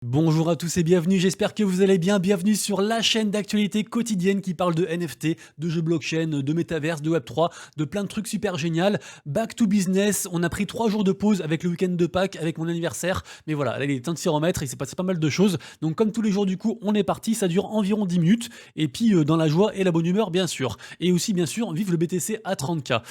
Bonjour à tous et bienvenue, j'espère que vous allez bien. Bienvenue sur la chaîne d'actualité quotidienne qui parle de NFT, de jeux blockchain, de métaverse, de Web3, de plein de trucs super génial. Back to business, on a pris 3 jours de pause avec le week-end de Pâques, avec mon anniversaire. Mais voilà, là il est temps de s'y remettre, il s'est passé pas mal de choses. Donc comme tous les jours du coup, on est parti, ça dure environ 10 minutes. Et puis dans la joie et la bonne humeur bien sûr. Et aussi bien sûr, vive le BTC à 30K.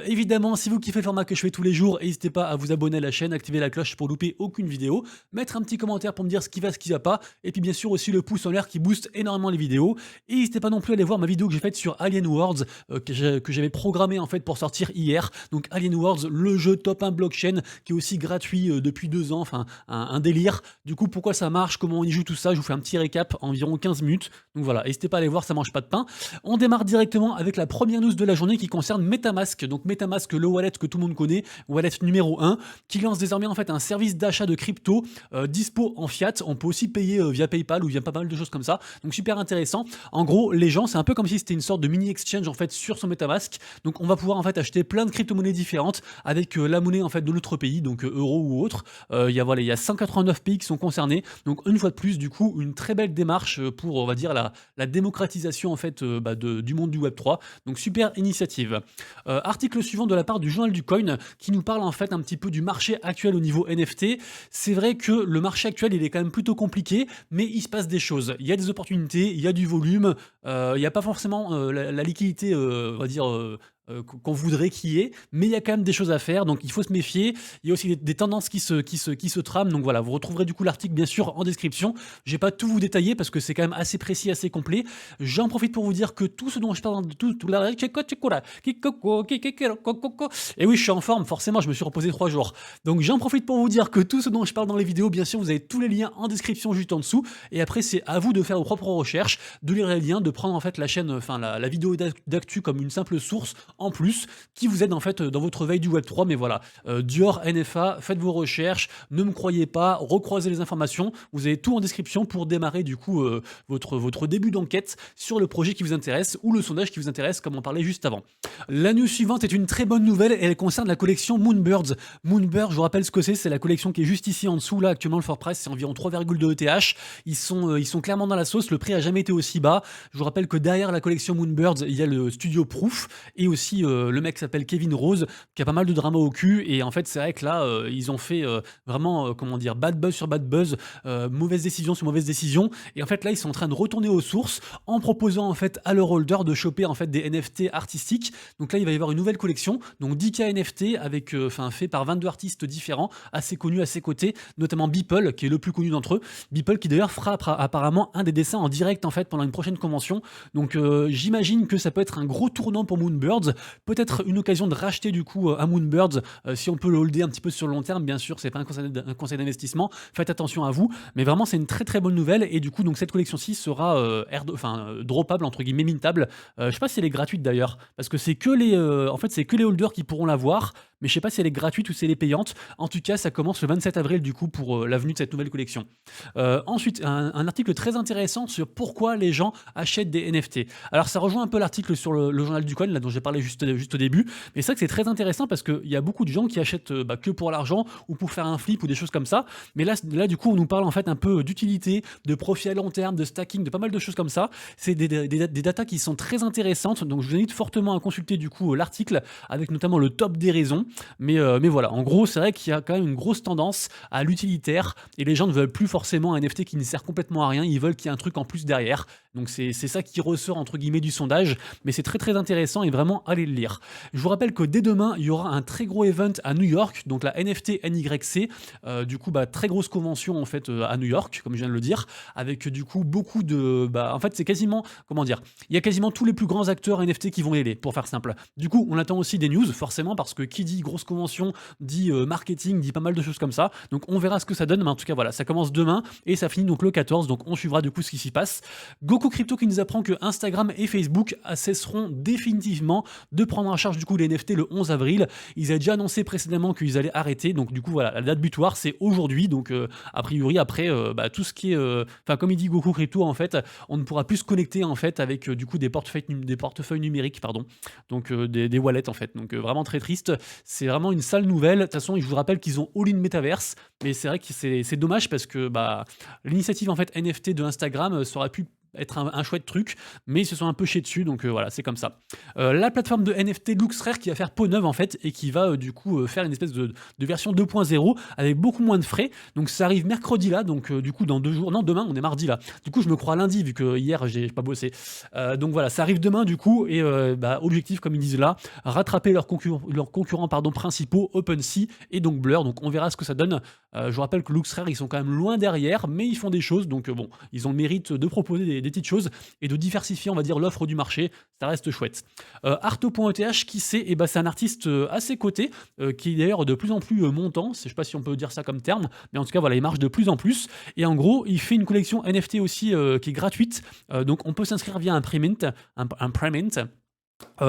Évidemment, si vous kiffez le format que je fais tous les jours, n'hésitez pas à vous abonner à la chaîne, activer la cloche pour louper aucune vidéo, mettre un petit commentaire pour me dire ce qui va pas, et puis bien sûr aussi le pouce en l'air qui booste énormément les vidéos. Et n'hésitez pas non plus à aller voir ma vidéo que j'ai faite sur Alien Worlds, que j'avais programmé en fait pour sortir hier. Donc Alien Worlds, le jeu top 1 blockchain qui est aussi gratuit depuis 2 ans, enfin un délire. Du coup, pourquoi ça marche, comment on y joue, tout ça, je vous fais un petit récap, environ 15 minutes. Donc voilà, n'hésitez pas à aller voir, ça mange pas de pain. On démarre directement avec la première news de la journée qui concerne MetaMask. Donc MetaMask, le wallet que tout le monde connaît, wallet numéro 1, qui lance désormais en fait un service d'achat de crypto dispo en fiat. On peut aussi payer via PayPal ou via pas mal de choses comme ça. Donc super intéressant. En gros, les gens, c'est un peu comme si c'était une sorte de mini exchange en fait sur son MetaMask. Donc on va pouvoir en fait acheter plein de crypto-monnaies différentes avec la monnaie en fait de notre pays, donc euro ou autre. Il y a 189 pays qui sont concernés. Donc une fois de plus, du coup, une très belle démarche pour on va dire la démocratisation en fait du monde du Web 3. Donc super initiative. Article suivant de la part du journal du Coin qui nous parle en fait un petit peu du marché actuel au niveau NFT. C'est vrai que le marché actuel il est quand même plutôt compliqué, mais il se passe des choses. Il y a des opportunités, il y a du volume, il n'y a pas forcément la liquidité, on va dire, qu'on voudrait qu'il y ait, mais il y a quand même des choses à faire, donc il faut se méfier. Il y a aussi des tendances qui se trament, donc voilà, vous retrouverez du coup l'article bien sûr en description. Je vais pas tout vous détailler parce que c'est quand même assez précis, assez complet. J'en profite pour vous dire que tout ce dont je parle, tout la... Et oui, je suis en forme, forcément, je me suis reposé 3 jours. Donc j'en profite pour vous dire que tout ce dont je parle dans les vidéos, bien sûr, vous avez tous les liens en description juste en dessous. Et après, c'est à vous de faire vos propres recherches, de lire les liens, de prendre en fait la chaîne, enfin la vidéo d'actu comme une simple source en plus qui vous aide en fait dans votre veille du Web 3. Mais voilà, Dior, NFA, faites vos recherches, ne me croyez pas, recroisez les informations. Vous avez tout en description pour démarrer du coup votre début d'enquête sur le projet qui vous intéresse ou le sondage qui vous intéresse, comme on parlait juste avant. La news suivante est une très bonne nouvelle et elle concerne la collection Moonbirds. Moonbirds, je vous rappelle ce que c'est la collection qui est juste ici en dessous. Là, actuellement, le floor price, c'est environ 3,2 ETH. Ils sont clairement dans la sauce, le prix a jamais été aussi bas. Je vous rappelle que derrière la collection Moonbirds, il y a le studio Proof et aussi le mec s'appelle Kevin Rose, qui a pas mal de drama au cul. Et en fait, c'est vrai que là, ils ont fait vraiment, comment dire, bad buzz sur bad buzz, mauvaise décision sur mauvaise décision. Et en fait, là, ils sont en train de retourner aux sources en proposant en fait à leur holder de choper en fait des NFT artistiques. Donc là, il va y avoir une nouvelle collection, donc 10K NFT avec, fait par 22 artistes différents, assez connus à ses côtés, notamment Beeple, qui est le plus connu d'entre eux. Beeple qui d'ailleurs fera apparemment un des dessins en direct en fait pendant une prochaine convention. Donc j'imagine que ça peut être un gros tournant pour Moonbirds, peut-être une occasion de racheter du coup à Moonbirds si on peut le holder un petit peu sur le long terme. Bien sûr, c'est pas un conseil d'investissement. Faites attention à vous, mais vraiment c'est une très très bonne nouvelle et du coup donc cette collection-ci sera droppable entre guillemets, mintable. Je sais pas si elle est gratuite d'ailleurs, parce que c'est que c'est que les holders qui pourront la voir, mais je sais pas si elle est gratuite ou si elle est payante. En tout cas, ça commence le 27 avril du coup pour la venue de cette nouvelle collection. Ensuite, un article très intéressant sur pourquoi les gens achètent des NFT. Alors ça rejoint un peu l'article sur le journal du coin là dont j'ai parlé juste au début, mais c'est vrai que c'est très intéressant parce qu'il y a beaucoup de gens qui achètent que pour l'argent ou pour faire un flip ou des choses comme ça. Mais là du coup, on nous parle en fait un peu d'utilité, de profit à long terme, de stacking, de pas mal de choses comme ça. C'est des datas qui sont très intéressantes, donc je vous invite fortement à consulter du coup l'article avec notamment le top des raisons. Mais voilà, en gros, c'est vrai qu'il y a quand même une grosse tendance à l'utilitaire et les gens ne veulent plus forcément un NFT qui ne sert complètement à rien, ils veulent qu'il y ait un truc en plus derrière. Donc c'est ça qui ressort entre guillemets du sondage, mais c'est très très intéressant et vraiment allez le lire. Je vous rappelle que dès demain, il y aura un très gros event à New York, donc la NFT NYC, du coup très grosse convention en fait à New York, comme je viens de le dire, avec du coup beaucoup de... en fait c'est quasiment, comment dire, il y a quasiment tous les plus grands acteurs NFT qui vont y aller, pour faire simple. Du coup, on attend aussi des news, forcément, parce que qui dit grosse convention, dit marketing, dit pas mal de choses comme ça, donc on verra ce que ça donne, mais en tout cas voilà, ça commence demain et ça finit donc le 14, donc on suivra du coup ce qui s'y passe. Go Goku Crypto qui nous apprend que Instagram et Facebook cesseront définitivement de prendre en charge du coup les NFT le 11 avril. Ils avaient déjà annoncé précédemment qu'ils allaient arrêter, donc du coup voilà, la date butoir c'est aujourd'hui, donc a priori après tout ce qui est, enfin comme il dit Goku Crypto en fait, on ne pourra plus se connecter en fait avec du coup des portefeuilles numériques pardon, donc des wallets en fait, donc vraiment très triste, c'est vraiment une sale nouvelle. De toute façon, je vous rappelle qu'ils ont all-in Metaverse, mais c'est vrai que c'est dommage parce que l'initiative en fait NFT de Instagram ça aurait pu être un chouette truc, mais ils se sont un peu chiés dessus, donc voilà, c'est comme ça. La plateforme de NFT LooksRare qui va faire peau neuve en fait, et qui va du coup faire une espèce de version 2.0 avec beaucoup moins de frais, donc ça arrive mercredi là, donc du coup dans 2 jours, non demain on est mardi là, du coup je me crois lundi vu que hier j'ai pas bossé, donc voilà, ça arrive demain du coup, et objectif comme ils disent là, rattraper leurs concurrents pardon, principaux, OpenSea et donc Blur, donc on verra ce que ça donne. Je vous rappelle que LooksRare ils sont quand même loin derrière, mais ils font des choses, donc bon, ils ont le mérite de proposer des petites choses et de diversifier, on va dire, l'offre du marché, ça reste chouette. Arto.eth, qui c'est? Et c'est un artiste assez coté, qui est d'ailleurs de plus en plus montant, je sais pas si on peut dire ça comme terme, mais en tout cas voilà, il marche de plus en plus, et en gros, il fait une collection NFT aussi qui est gratuite, donc on peut s'inscrire via un premint,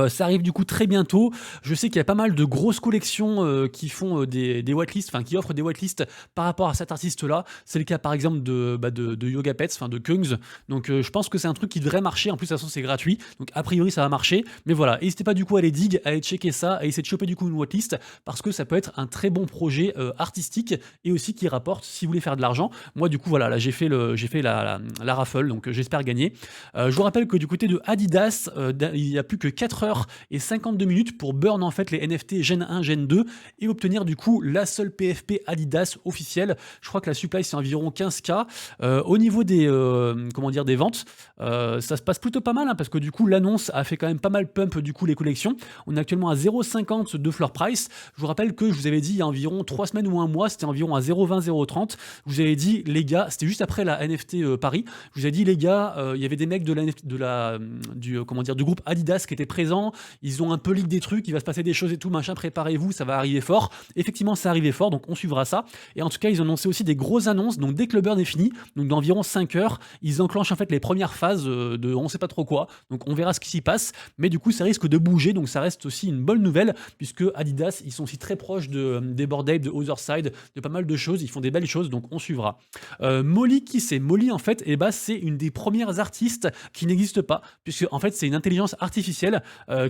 ça arrive du coup très bientôt. Je sais qu'il y a pas mal de grosses collections qui font des whitelists, enfin qui offrent des whitelists par rapport à cet artiste-là. C'est le cas par exemple de Yoga Pets, enfin de Kungs. Donc je pense que c'est un truc qui devrait marcher. En plus, de toute façon, c'est gratuit. Donc a priori, ça va marcher. Mais voilà, n'hésitez pas du coup à aller dig, à aller checker ça, à essayer de choper du coup une whitelist parce que ça peut être un très bon projet artistique et aussi qui rapporte si vous voulez faire de l'argent. Moi, du coup, voilà, là j'ai fait la raffle, donc j'espère gagner. Je vous rappelle que du côté de Adidas, il n'y a plus que 4 heures et 52 minutes pour burn en fait les NFT Gen 1, Gen 2 et obtenir du coup la seule PFP Adidas officielle. Je crois que la supply c'est environ 15K. Au niveau des des ventes, ça se passe plutôt pas mal hein, parce que du coup l'annonce a fait quand même pas mal pump du coup les collections. On est actuellement à 0,50 de floor price. Je vous rappelle que je vous avais dit il y a environ 3 semaines ou un mois, c'était environ à 0,20, 0,30. Je vous avais dit les gars, c'était juste après la NFT Paris. Je vous ai dit les gars, il y avait des mecs du groupe Adidas qui étaient présents, ils ont un peu leak des trucs, il va se passer des choses et tout, machin, préparez-vous, ça va arriver fort. Effectivement, ça arrivait fort, donc on suivra ça. Et en tout cas, ils ont annoncé aussi des grosses annonces, donc dès que le burn est fini, donc d'environ 5 heures, ils enclenchent en fait les premières phases de on sait pas trop quoi, donc on verra ce qui s'y passe, mais du coup, ça risque de bouger, donc ça reste aussi une bonne nouvelle, puisque Adidas, ils sont aussi très proches des Bored Ape, de Otherside, de pas mal de choses, ils font des belles choses, donc on suivra. Molly, qui c'est? Molly, en fait, c'est une des premières artistes qui n'existe pas, puisque en fait, c'est une intelligence artificielle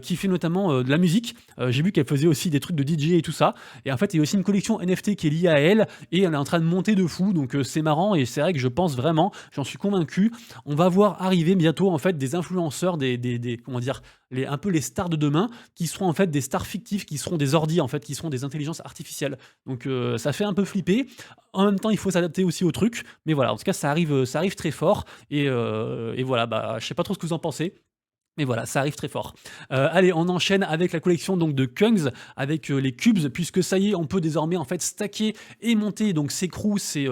qui fait notamment de la musique. J'ai vu qu'elle faisait aussi des trucs de DJ et tout ça. Et en fait, il y a aussi une collection NFT qui est liée à elle et elle est en train de monter de fou. Donc c'est marrant et c'est vrai que je pense vraiment, j'en suis convaincu, on va voir arriver bientôt en fait des influenceurs, un peu les stars de demain, qui seront en fait des stars fictives, qui seront des ordis en fait, qui seront des intelligences artificielles. Donc ça fait un peu flipper. En même temps, il faut s'adapter aussi au truc. Mais voilà, en tout cas, ça arrive très fort. Et voilà, je sais pas trop ce que vous en pensez. Mais voilà, ça arrive très fort. Allez, on enchaîne avec la collection donc de Kungs, avec les cubes, puisque ça y est, on peut désormais en fait stacker et monter donc ces crews, ces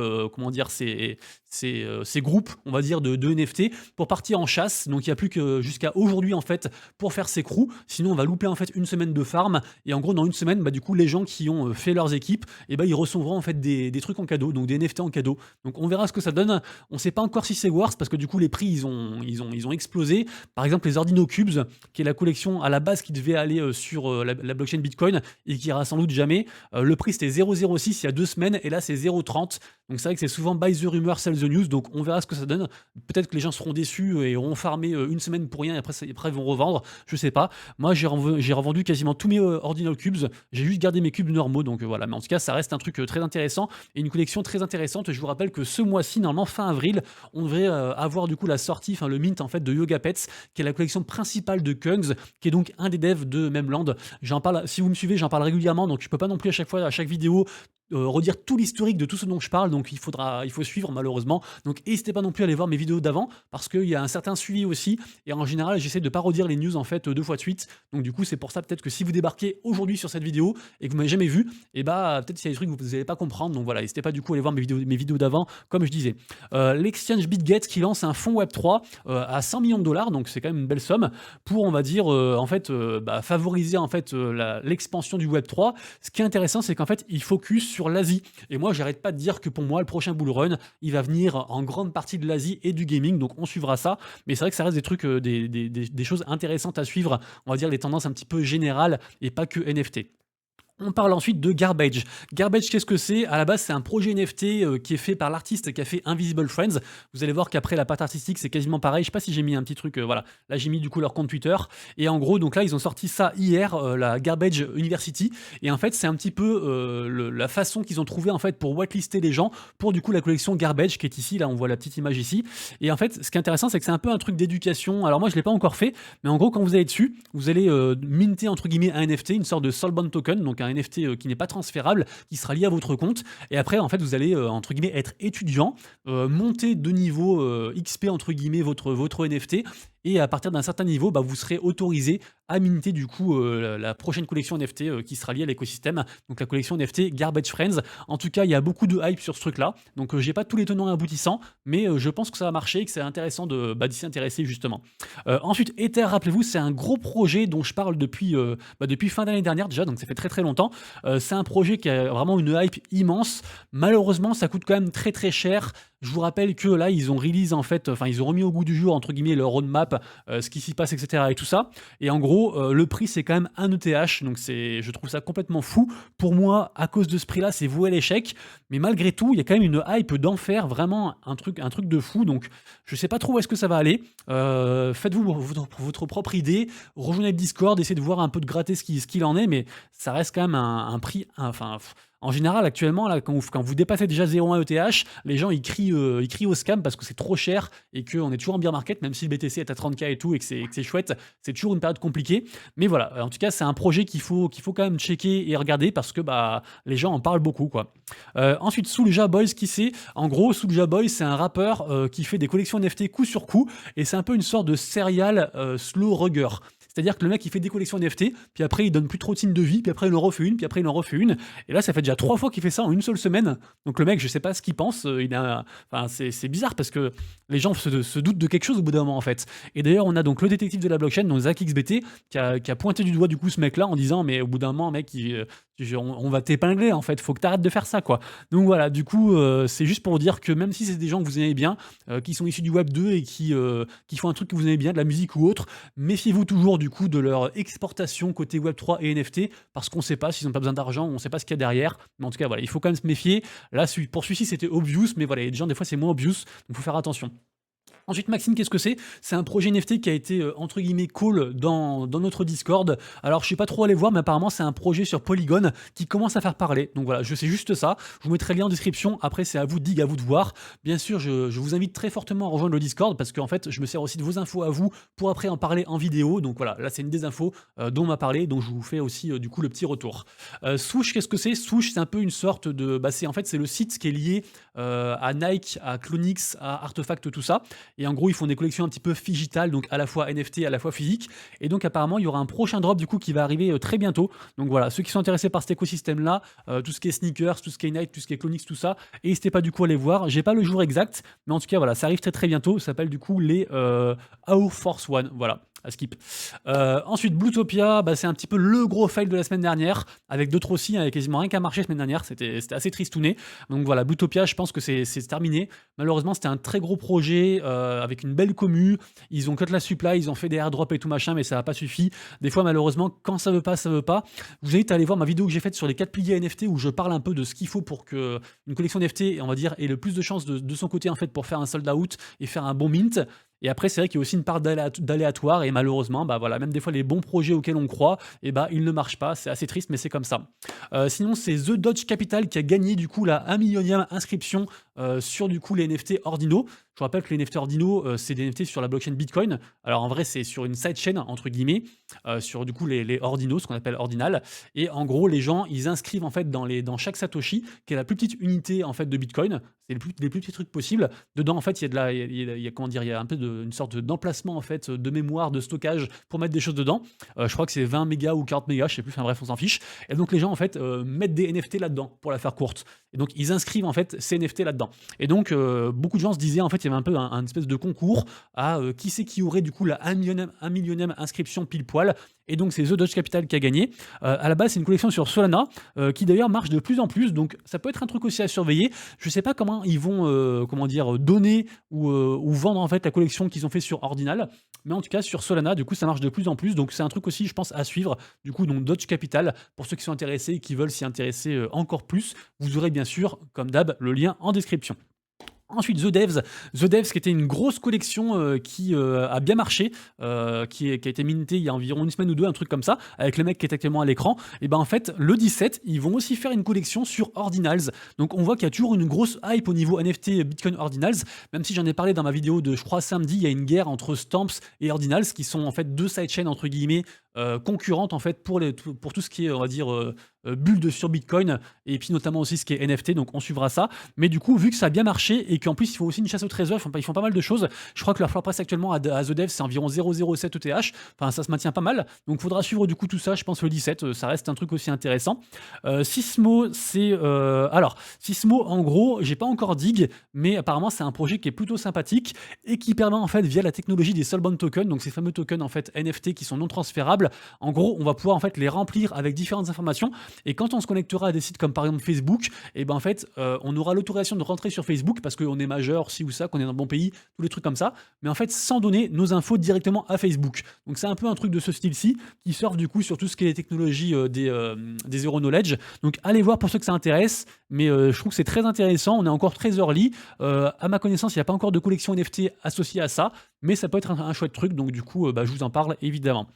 groupes, on va dire, de NFT pour partir en chasse. Donc il n'y a plus que jusqu'à aujourd'hui en fait pour faire ces crews. Sinon, on va louper en fait une semaine de farm. Et en gros, dans une semaine, du coup, les gens qui ont fait leurs équipes, ils recevront en fait des trucs en cadeau, donc des NFT en cadeau. Donc on verra ce que ça donne. On ne sait pas encore si c'est worth parce que du coup, les prix ils ont explosé. Par exemple, les ordinaux Cubes, qui est la collection à la base qui devait aller sur la blockchain Bitcoin et qui ira sans doute jamais. Le prix c'était 0,06 il y a 2 semaines et là c'est 0,30. Donc c'est vrai que c'est souvent buy the rumor, sell the news. Donc on verra ce que ça donne. Peut-être que les gens seront déçus et auront farmé une semaine pour rien et après ils vont revendre. Je sais pas. Moi j'ai revendu quasiment tous mes ordinal cubes. J'ai juste gardé mes cubes normaux. Donc voilà. Mais en tout cas ça reste un truc très intéressant et une collection très intéressante. Je vous rappelle que ce mois-ci, normalement fin avril, on devrait avoir du coup la sortie, enfin le mint en fait de Yoga Pets, qui est la collection principale de Kungs, qui est donc un des devs de Memland. J'en parle, si vous me suivez, j'en parle régulièrement, donc je peux pas non plus à chaque vidéo redire tout l'historique de tout ce dont je parle, donc il faut suivre malheureusement. Donc n'hésitez pas non plus à aller voir mes vidéos d'avant parce qu'il y a un certain suivi aussi et en général j'essaie de pas redire les news en fait 2 fois de suite. Donc du coup c'est pour ça peut-être que si vous débarquez aujourd'hui sur cette vidéo et que vous m'avez jamais vu, peut-être qu'il y a des trucs que vous n'allez pas comprendre. Donc voilà, n'hésitez pas du coup à aller voir mes vidéos d'avant comme je disais. L'exchange BitGet qui lance un fonds Web3 à 100 millions de dollars, donc c'est quand même une belle somme pour on va dire favoriser en fait l'expansion du Web3. Ce qui est intéressant c'est qu'en fait il focus sur l'Asie. Et moi, j'arrête pas de dire que pour moi, le prochain bull run, il va venir en grande partie de l'Asie et du gaming. Donc, on suivra ça. Mais c'est vrai que ça reste des trucs, des choses intéressantes à suivre. On va dire les tendances un petit peu générales et pas que NFT. On parle ensuite de Garbage. Garbage, qu'est-ce que c'est? À la base, c'est un projet NFT qui est fait par l'artiste qui a fait Invisible Friends. Vous allez voir qu'après la patte artistique, c'est quasiment pareil. Je sais pas si j'ai mis un petit truc, voilà. Là, j'ai mis du coup leur compte Twitter. Et en gros, donc là, ils ont sorti ça hier, la Garbage University. Et en fait, c'est un petit peu la façon qu'ils ont trouvé en fait pour whitelister les gens pour du coup la collection Garbage qui est ici. Là, on voit la petite image ici. Et en fait, ce qui est intéressant, c'est que c'est un peu un truc d'éducation. Alors moi, je l'ai pas encore fait, mais en gros, quand vous allez dessus, vous allez minter entre guillemets un NFT, une sorte de soulbound token, donc un NFT qui n'est pas transférable, qui sera lié à votre compte. Et après, en fait, vous allez entre guillemets être étudiant, monter de niveau XP entre guillemets votre NFT. Et à partir d'un certain niveau, bah, vous serez autorisé à minter du coup la prochaine collection NFT qui sera liée à l'écosystème, donc la collection NFT Garbage Friends. En tout cas, il y a beaucoup de hype sur ce truc-là, donc j'ai pas tous les tenants et aboutissants, mais je pense que ça va marcher et que c'est intéressant d'y s'intéresser justement. Ensuite, Ether, rappelez-vous, c'est un gros projet dont je parle depuis fin d'année dernière déjà, donc ça fait très très longtemps. C'est un projet qui a vraiment une hype immense. Malheureusement, ça coûte quand même très très cher. Je vous rappelle que là, ils ont release en fait, enfin ils ont remis au goût du jour entre guillemets leur roadmap, ce qui s'y passe, etc. et tout ça. Et en gros, le prix c'est quand même 1 ETH, donc je trouve ça complètement fou. Pour moi, à cause de ce prix-là, c'est voué à l'échec. Mais malgré tout, il y a quand même une hype d'enfer, vraiment un truc de fou. Donc je sais pas trop où est-ce que ça va aller. Faites-vous votre propre idée, rejoignez le Discord, essayez de voir un peu de gratter ce qu'il en est, mais ça reste quand même un prix, enfin. En général, actuellement, là, quand vous dépassez déjà 0,1 ETH, les gens ils crient au scam parce que c'est trop cher et qu'on est toujours en bear market, même si le BTC est à 30K et tout et que c'est chouette, c'est toujours une période compliquée. Mais voilà, en tout cas, c'est un projet qu'il faut quand même checker et regarder parce que bah, les gens en parlent beaucoup, quoi. Ensuite, Soulja Boy, qui c'est? En gros, Soulja Boy, c'est un rappeur qui fait des collections NFT coup sur coup et c'est un peu une sorte de serial slow rugger. C'est-à-dire que le mec, il fait des collections NFT, puis après, il donne plus trop de signes de vie, puis après, il en refait une, puis après, il en refait une. Et là, ça fait déjà 3 fois qu'il fait ça en une seule semaine. Donc le mec, je sais pas ce qu'il pense. Enfin, c'est bizarre parce que les gens se doutent de quelque chose au bout d'un moment, en fait. Et d'ailleurs, on a donc le détective de la blockchain, donc ZachXBT, qui a pointé du doigt du coup ce mec-là en disant, mais au bout d'un moment, mec, on va t'épingler, en fait. Faut que t'arrêtes de faire ça, quoi. Donc voilà, du coup, c'est juste pour dire que même si c'est des gens que vous aimez bien, qui sont issus du Web 2 et qui font un truc que vous aimez bien, de la musique ou autre, méfiez-vous toujours du coup de leur exportation côté Web3 et NFT, parce qu'on ne sait pas s'ils n'ont pas besoin d'argent, on ne sait pas ce qu'il y a derrière. Mais en tout cas, voilà, il faut quand même se méfier. Là, pour celui-ci, c'était obvious, mais voilà, il y a des gens, des fois, c'est moins obvious, donc il faut faire attention. Ensuite, Maxime, qu'est-ce que c'est? C'est un projet NFT qui a été, entre guillemets, call dans notre Discord. Alors, je ne suis pas trop allé voir, mais apparemment, c'est un projet sur Polygon qui commence à faire parler. Donc voilà, je sais juste ça. Je vous mettrai le lien en description. Après, c'est à vous de dig, à vous de voir. Bien sûr, je vous invite très fortement à rejoindre le Discord parce qu'en fait, je me sers aussi de vos infos à vous pour après en parler en vidéo. Donc voilà, là, c'est une des infos dont on m'a parlé. Donc, je vous fais aussi, du coup, le petit retour. Swoosh, qu'est-ce que c'est? Swoosh, c'est un peu une sorte de... Bah, c'est le site qui est lié à Nike, à Clonix, à Artefact, tout ça. Et en gros, ils font des collections un petit peu digitales, donc à la fois NFT, à la fois physique. Et donc apparemment, il y aura un prochain drop du coup qui va arriver très bientôt. Donc voilà, ceux qui sont intéressés par cet écosystème-là, tout ce qui est sneakers, tout ce qui est Nike, tout ce qui est Clonix, tout ça, n'hésitez pas du coup à aller voir. J'ai pas le jour exact, mais en tout cas voilà, ça arrive très très bientôt. Ça s'appelle du coup les Air Force One. Voilà. À skip. Ensuite, Bluetopia, bah, c'est un petit peu le gros fail de la semaine dernière, avec d'autres aussi, il n'y avait quasiment rien qu'à marcher la semaine dernière, c'était assez tristouné. Donc voilà, Bluetopia, je pense que c'est terminé. Malheureusement, c'était un très gros projet, avec une belle commu, ils ont cut la supply, ils ont fait des airdrops et tout machin, mais ça n'a pas suffi. Des fois, malheureusement, quand ça veut pas, ça veut pas. Je vous invite à aller voir ma vidéo que j'ai faite sur les 4 piliers NFT, où je parle un peu de ce qu'il faut pour que une collection NFT, on va dire, ait le plus de chances de son côté, en fait, pour faire un sold out et faire un bon mint. Et après, c'est vrai qu'il y a aussi une part d'aléatoire et malheureusement, bah voilà, même des fois les bons projets auxquels on croit, et bah ils ne marchent pas. C'est assez triste, mais c'est comme ça. Sinon, c'est The Dodge Capital qui a gagné du coup la 1 millionième inscription sur du coup les NFT Ordino. Je vous rappelle que les NFT Ordino, c'est des NFT sur la blockchain Bitcoin. Alors en vrai, c'est sur une sidechain entre guillemets, sur du coup les Ordino, ce qu'on appelle ordinal. Et en gros, les gens, ils inscrivent en fait dans chaque Satoshi, qui est la plus petite unité en fait de Bitcoin. C'est les plus petits trucs possibles. Dedans, en fait, il y a comment dire, il y a un peu une sorte d'emplacement en fait de mémoire, de stockage pour mettre des choses dedans. Je crois que c'est 20 mégas ou 40 mégas, je sais plus. Enfin bref, on s'en fiche. Et donc les gens en fait mettent des NFT là-dedans pour la faire courte. Et donc ils inscrivent en fait ces NFT là-dedans. Et donc beaucoup de gens se disaient en fait il y avait un peu un espèce de concours à qui c'est qui aurait du coup la 1 millionième inscription pile poil. et donc c'est The Dodge Capital qui a gagné. À la base, c'est une collection sur Solana, qui d'ailleurs marche de plus en plus, donc ça peut être un truc aussi à surveiller. Je sais pas comment ils vont, comment dire, donner ou vendre en fait la collection qu'ils ont fait sur Ordinal, mais en tout cas sur Solana, du coup, ça marche de plus en plus, donc c'est un truc aussi, je pense, à suivre. Du coup, donc Dodge Capital, pour ceux qui sont intéressés et qui veulent s'y intéresser encore plus, vous aurez bien sûr, comme d'hab, le lien en description. Ensuite, The Devs qui était une grosse collection qui a bien marché, qui a été mintée il y a environ une semaine ou deux, un truc comme ça, avec le mec qui est actuellement à l'écran. Et ben en fait, le 17, ils vont aussi faire une collection sur Ordinals. Donc on voit qu'il y a toujours une grosse hype au niveau NFT Bitcoin Ordinals, même si j'en ai parlé dans ma vidéo de, je crois, samedi, il y a une guerre entre Stamps et Ordinals, qui sont en fait deux sidechains entre guillemets concurrentes en fait pour tout ce qui est, on va dire, build sur Bitcoin, et puis notamment aussi ce qui est NFT, donc on suivra ça. Mais du coup, vu que ça a bien marché et qu'en plus il faut aussi une chasse au trésor, ils font pas mal de choses. Je crois que leur floor price actuellement à The Dev c'est environ 0,07 ETH, enfin ça se maintient pas mal, donc faudra suivre du coup tout ça, je pense le 17, ça reste un truc aussi intéressant. Sismo, alors Sismo en gros, j'ai pas encore dig, mais apparemment c'est un projet qui est plutôt sympathique et qui permet en fait via la technologie des soulbound tokens, donc ces fameux tokens en fait NFT qui sont non transférables, en gros on va pouvoir en fait les remplir avec différentes informations. Et quand on se connectera à des sites comme par exemple Facebook, et ben en fait, on aura l'autorisation de rentrer sur Facebook parce qu'on est majeur, ci ou ça, qu'on est dans le bon pays, tous les trucs comme ça, mais en fait sans donner nos infos directement à Facebook. Donc c'est un peu un truc de ce style-ci qui surfe du coup sur tout ce qui est les technologies des Zero Knowledge. Donc allez voir pour ceux que ça intéresse, mais je trouve que c'est très intéressant, on est encore très early. À ma connaissance, il n'y a pas encore de collection NFT associée à ça, mais ça peut être un chouette truc, donc du coup, je vous en parle évidemment.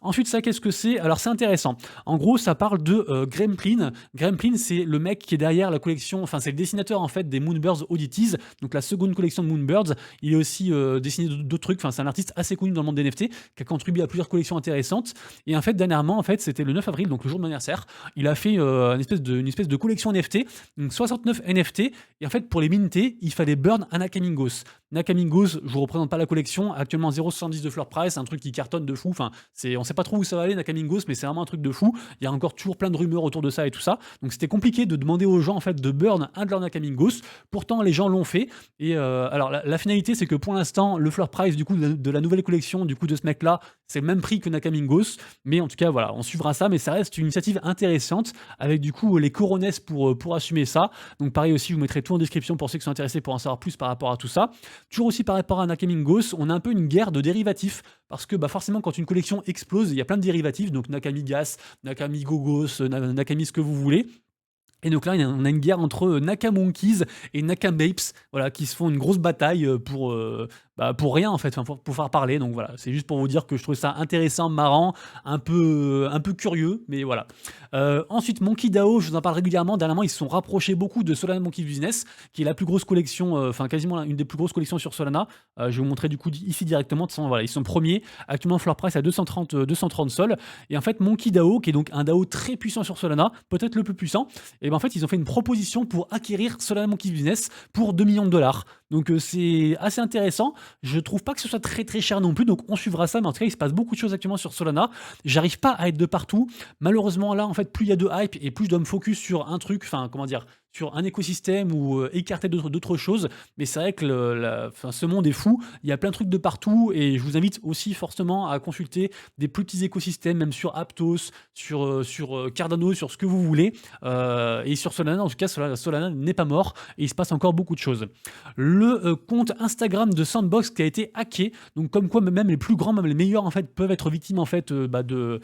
Ensuite, ça, qu'est-ce que c'est? Alors c'est intéressant. En gros, ça parle de Gremplin. Gremplin, c'est le mec qui est derrière la collection, enfin c'est le dessinateur en fait des Moonbirds Oddities, donc la seconde collection de Moonbirds. Il est aussi dessiné d'autres trucs, enfin c'est un artiste assez connu dans le monde des NFT, qui a contribué à plusieurs collections intéressantes. Et en fait, dernièrement, en fait, c'était le 9 avril, donc le jour de mon anniversaire, il a fait une espèce de collection NFT, donc 69 NFT, et en fait pour les minter, il fallait burn un Nakamingos. Nakamingos, je vous représente pas la collection, actuellement 0,70 de floor price, un truc qui cartonne de fou, enfin on sait pas trop où ça va aller Nakamingos, mais c'est vraiment un truc de fou. Il y a encore toujours plein de rumeurs autour de ça et tout ça. Donc c'était compliqué de demander aux gens en fait de burn un de leurs Nakamingos. Pourtant les gens l'ont fait. Et alors la finalité c'est que pour l'instant le floor price du coup de la nouvelle collection du coup de ce mec là c'est le même prix que Nakamingos. Mais en tout cas voilà, on suivra ça. Mais ça reste une initiative intéressante avec du coup les corones pour assumer ça. Donc pareil aussi, je vous mettrai tout en description pour ceux qui sont intéressés pour en savoir plus par rapport à tout ça. Toujours aussi par rapport à Nakamingos, on a un peu une guerre de dérivatifs parce que forcément quand une collection explose, il y a plein de dérivatifs, donc Nakami Gas, Nakami Gogos, Nakami ce que vous voulez. Et donc là, on a une guerre entre Nakamonkeys et Nakamapes, voilà, qui se font une grosse bataille pour rien en fait, enfin, pour faire parler. Donc voilà, c'est juste pour vous dire que je trouve ça intéressant, marrant, un peu curieux, mais voilà. Ensuite, Monkey DAO, je vous en parle régulièrement. Dernièrement, ils se sont rapprochés beaucoup de Solana Monkey Business, qui est la plus grosse collection, enfin quasiment une des plus grosses collections sur Solana. Je vais vous montrer du coup ici directement. Voilà, ils sont premiers. Actuellement, floor price à 230 sols. Et en fait, Monkey DAO, qui est donc un DAO très puissant sur Solana, peut-être le plus puissant, et ben en fait, ils ont fait une proposition pour acquérir Solana Monkey Business pour 2 millions de dollars. Donc c'est assez intéressant. Je trouve pas que ce soit très très cher non plus, donc on suivra ça. Mais en tout cas, il se passe beaucoup de choses actuellement sur Solana. J'arrive pas à être de partout. Malheureusement, là, en fait, plus il y a de hype et plus je dois me focus sur un truc, enfin, comment dire, sur un écosystème ou écarter d'autres choses. Mais c'est vrai que ce monde est fou. Il y a plein de trucs de partout et je vous invite aussi forcément à consulter des plus petits écosystèmes, même sur Aptos, sur Cardano, sur ce que vous voulez. Et sur Solana, en tout cas, Solana n'est pas mort et il se passe encore beaucoup de choses. Le compte Instagram de Sandbox qui a été hacké, donc comme quoi même les plus grands, même les meilleurs en fait, peuvent être victimes en fait de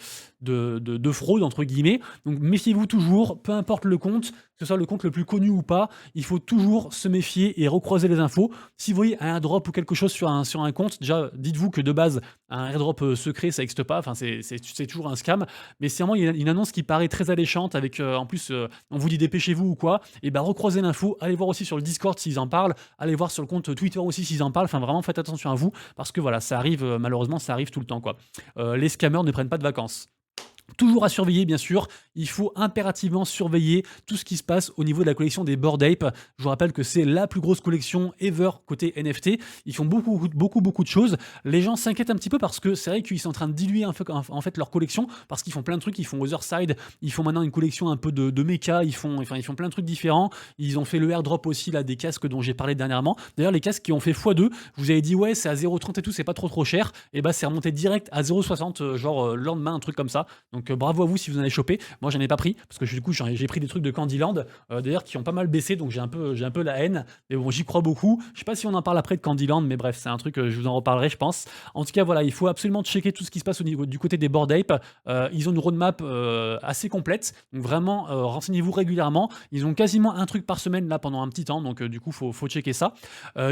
fraude entre guillemets. Donc méfiez-vous toujours, peu importe le compte, que ce soit le compte le plus connu ou pas, il faut toujours se méfier et recroiser les infos. Si vous voyez un airdrop ou quelque chose sur un compte, déjà dites-vous que de base un airdrop secret ça n'existe pas, enfin c'est toujours un scam. Mais si vraiment il y a une annonce qui paraît très alléchante avec en plus on vous dit dépêchez-vous ou quoi, et ben recroisez l'info, allez voir aussi sur le Discord s'ils en parlent, allez voir sur le compte Twitter aussi s'ils en parlent, enfin vraiment faites attention à vous parce que voilà, ça arrive malheureusement ça arrive tout le temps quoi. Les scammers ne prennent pas de vacances. Toujours à surveiller, bien sûr. Il faut impérativement surveiller tout ce qui se passe au niveau de la collection des Bored Ape. Je vous rappelle que c'est la plus grosse collection ever côté NFT. Ils font beaucoup de choses. Les gens s'inquiètent un petit peu parce que c'est vrai qu'ils sont en train de diluer en fait leur collection parce qu'ils font plein de trucs. Ils font Otherside, ils font maintenant une collection un peu de mecha. Ils font plein de trucs différents. Ils ont fait le airdrop aussi là des casques dont j'ai parlé dernièrement. D'ailleurs, les casques qui ont fait x2, je vous avais dit ouais, c'est à 0,30 et tout, c'est pas trop cher. Et bah, c'est remonté direct à 0,60, le lendemain, un truc comme ça. Donc bravo à vous si vous en avez chopé. Moi j'en ai pas pris parce que du coup j'ai pris des trucs de Candyland d'ailleurs qui ont pas mal baissé, donc j'ai un peu la haine. Mais bon, j'y crois beaucoup. Je sais pas si on en parle après de Candyland, mais bref, c'est un truc, je vous en reparlerai je pense. En tout cas voilà, il faut absolument checker tout ce qui se passe au niveau du côté des Bored Ape. Ils ont une roadmap assez complète, donc vraiment renseignez-vous régulièrement. Ils ont quasiment un truc par semaine là pendant un petit temps, donc du coup faut checker ça.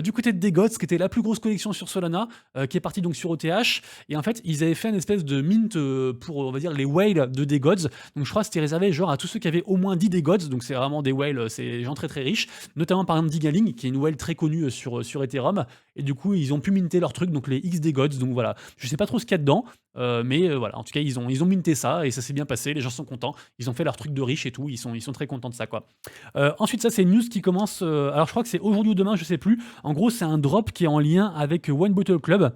Du côté de Degods, qui était la plus grosse collection sur Solana, qui est partie donc sur ETH, et en fait ils avaient fait une espèce de mint pour on va dire les whales de Degods. Donc je crois que c'était réservé genre à tous ceux qui avaient au moins 10 Degods, donc c'est vraiment des whales, c'est des gens très riches, notamment par exemple Digaling qui est une whale très connue sur Ethereum, et du coup ils ont pu minter leur truc, donc les X Degods. Donc voilà, je sais pas trop ce qu'il y a dedans, mais voilà, en tout cas ils ont minté ça et ça s'est bien passé, les gens sont contents, ils ont fait leur truc de riche et tout, ils sont très contents de ça quoi. Ensuite ça c'est une news qui commence, alors je crois que c'est aujourd'hui ou demain, je sais plus. En gros c'est un drop qui est en lien avec One Bottle Club.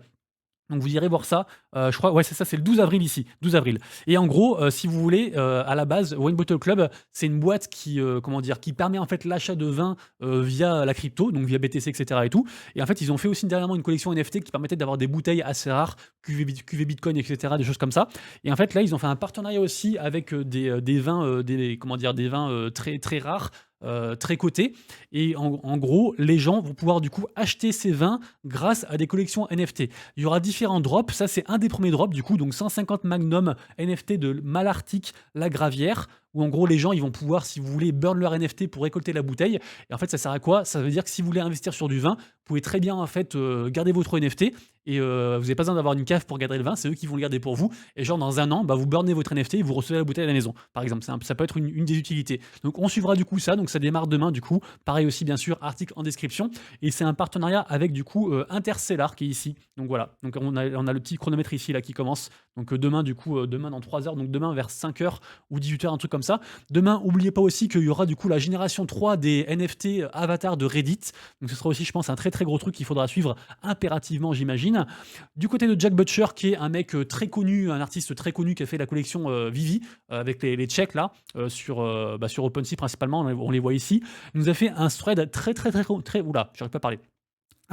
Donc vous irez voir ça, je crois, ouais c'est ça, c'est le 12 avril ici, 12 avril. Et en gros, si vous voulez, à la base, Wine Bottle Club, c'est une boîte qui, comment dire, qui permet en fait l'achat de vin via la crypto, donc via BTC, etc. et tout. Et en fait, ils ont fait aussi dernièrement une collection NFT qui permettait d'avoir des bouteilles assez rares, QV Bitcoin, etc., des choses comme ça. Et en fait, là, ils ont fait un partenariat aussi avec des vins, comment dire, des vins très rares. Très cotés, et en gros les gens vont pouvoir du coup acheter ces vins grâce à des collections NFT. Il y aura différents drops, ça c'est un des premiers drops du coup, donc 150 Magnum NFT de Malartic La Gravière, où en gros les gens ils vont pouvoir, si vous voulez, burn leur NFT pour récolter la bouteille. Et en fait ça sert à quoi? Ça veut dire que si vous voulez investir sur du vin, vous pouvez très bien en fait garder votre NFT, et vous n'avez pas besoin d'avoir une cave pour garder le vin, c'est eux qui vont le garder pour vous, et genre dans un an, bah, vous burnez votre NFT et vous recevez la bouteille à la maison, par exemple. Ça peut être une des utilités. Donc on suivra du coup ça, donc ça démarre demain du coup, pareil aussi bien sûr, article en description, et c'est un partenariat avec du coup Interstellar qui est ici. Donc voilà, donc on a le petit chronomètre ici là qui commence, donc demain du coup, demain dans 3 heures, donc demain vers 5h ou 18h, un truc comme ça. Demain, n'oubliez pas aussi qu'il y aura du coup la génération 3 des NFT avatars de Reddit, donc ce sera aussi je pense un très gros truc qu'il faudra suivre impérativement, j'imagine. Du côté de Jack Butcher, qui est un mec très connu, un artiste très connu qui a fait la collection Vivi, avec les checks là, sur OpenSea principalement, on les voit ici, nous a fait un thread très oula, j'arrive pas à parler.